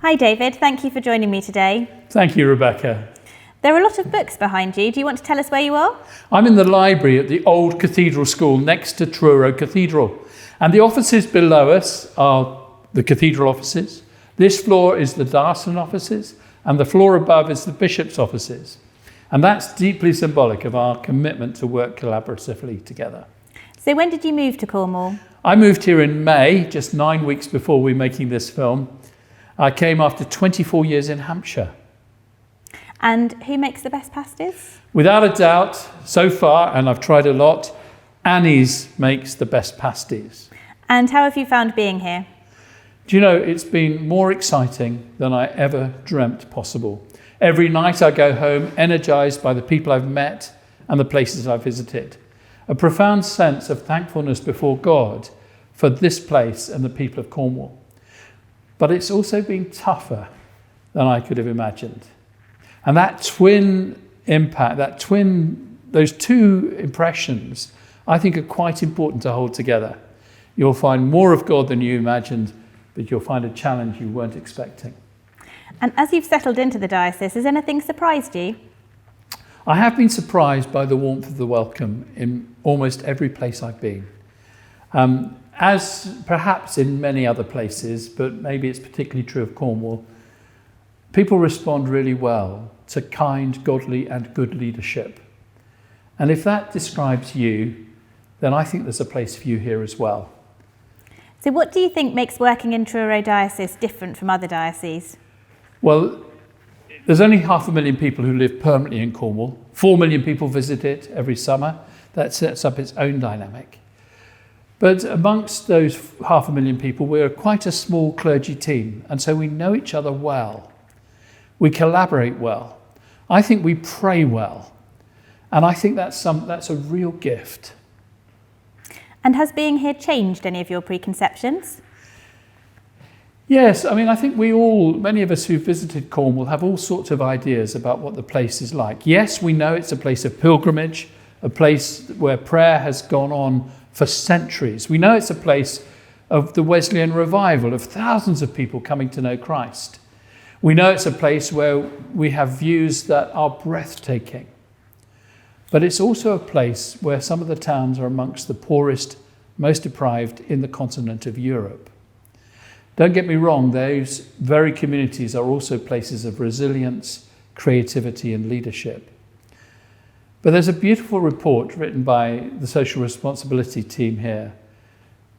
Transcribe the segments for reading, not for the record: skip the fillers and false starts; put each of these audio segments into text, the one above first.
Hi David, thank you for joining me today. Thank you, Rebecca. There are a lot of books behind you. Do you want to tell us where you are? I'm in the library at the old cathedral school next to Truro Cathedral. And the offices below us are the cathedral offices. This floor is the diocesan offices, and the floor above is the bishop's offices. And that's deeply symbolic of our commitment to work collaboratively together. So when did you move to Cornwall? I moved here in May, just 9 weeks before we were making this film. I came after 24 years in Hampshire. And who makes the best pasties? Without a doubt, so far, and I've tried a lot, Annie's makes the best pasties. And how have you found being here? Do you know, it's been more exciting than I ever dreamt possible. Every night I go home energized by the people I've met and the places I've visited. A profound sense of thankfulness before God for this place and the people of Cornwall. But it's also been tougher than I could have imagined. And that twin impact, those two impressions, I think are quite important to hold together. You'll find more of God than you imagined, but you'll find a challenge you weren't expecting. And as you've settled into the diocese, has anything surprised you? I have been surprised by the warmth of the welcome in almost every place I've been. As perhaps in many other places, but maybe it's particularly true of Cornwall, people respond really well to kind, godly and good leadership. And if that describes you, then I think there's a place for you here as well. So what do you think makes working in Truro Diocese different from other dioceses? Well, there's only 500,000 people who live permanently in Cornwall. 4 million people visit it every summer. That sets up its own dynamic. But amongst those 500,000 people, we're quite a small clergy team, and so we know each other well. We collaborate well. I think we pray well. And I think that's a real gift. And has being here changed any of your preconceptions? Yes, I think many of us who've visited Cornwall have all sorts of ideas about what the place is like. Yes, we know it's a place of pilgrimage, a place where prayer has gone on for centuries. We know it's a place of the Wesleyan revival, of thousands of people coming to know Christ. We know it's a place where we have views that are breathtaking. But it's also a place where some of the towns are amongst the poorest, most deprived in the continent of Europe. Don't get me wrong, those very communities are also places of resilience, creativity and leadership. But there's a beautiful report written by the social responsibility team here,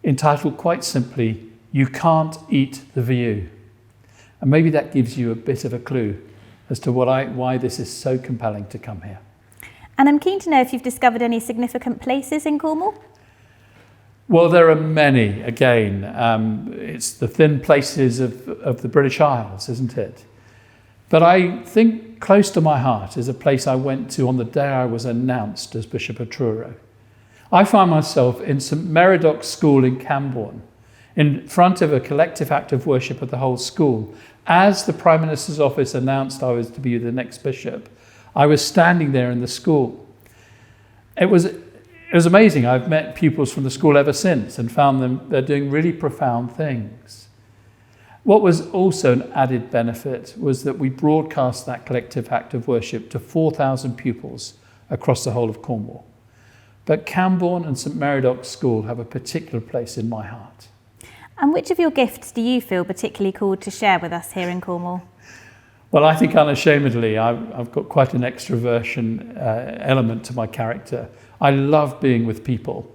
entitled quite simply, "You Can't Eat the View." And maybe that gives you a bit of a clue as to why this is so compelling to come here. And I'm keen to know if you've discovered any significant places in Cornwall? Well, there are many, again. It's the thin places of the British Isles, isn't it? But I think close to my heart is a place I went to on the day I was announced as Bishop of Truro. I found myself in St Meredoc's School in Camborne, in front of a collective act of worship of the whole school. As the Prime Minister's office announced I was to be the next bishop, I was standing there in the school. It was amazing. I've met pupils from the school ever since and found they're doing really profound things. What was also an added benefit was that we broadcast that collective act of worship to 4,000 pupils across the whole of Cornwall. But Camborne and St Meredoc's School have a particular place in my heart. And which of your gifts do you feel particularly called to share with us here in Cornwall? Well, I think unashamedly, I've got quite an extroversion element to my character. I love being with people,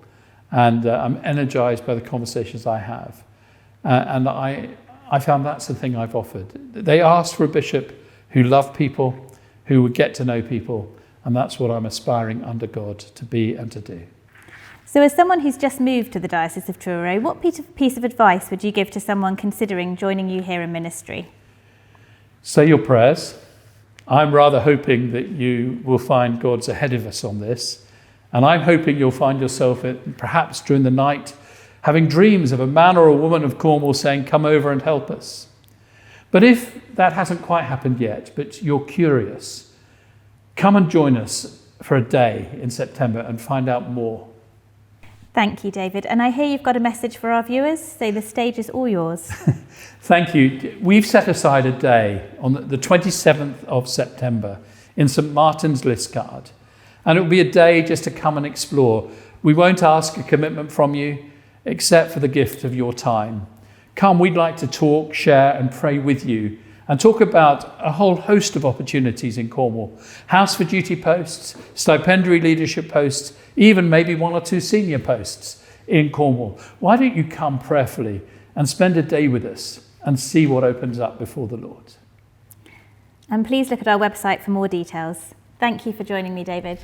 and I'm energized by the conversations I have. And I found that's the thing I've offered. They asked for a bishop who loved people, who would get to know people, and that's what I'm aspiring under God to be and to do. So as someone who's just moved to the Diocese of Truro, what piece of advice would you give to someone considering joining you here in ministry? Say your prayers. I'm rather hoping that you will find God's ahead of us on this. And I'm hoping you'll find yourself, perhaps during the night, having dreams of a man or a woman of Cornwall saying, "Come over and help us." But if that hasn't quite happened yet, but you're curious, come and join us for a day in September and find out more. Thank you, David. And I hear you've got a message for our viewers, so the stage is all yours. Thank you. We've set aside a day on the 27th of September in St Martin's Liskeard, and it will be a day just to come and explore. We won't ask a commitment from you except for the gift of your time. Come, we'd like to talk, share and pray with you and talk about a whole host of opportunities in Cornwall. House for duty posts, stipendiary leadership posts, even maybe 1 or 2 senior posts in Cornwall. Why don't you come prayerfully and spend a day with us and see what opens up before the Lord? And please look at our website for more details. Thank you for joining me, David.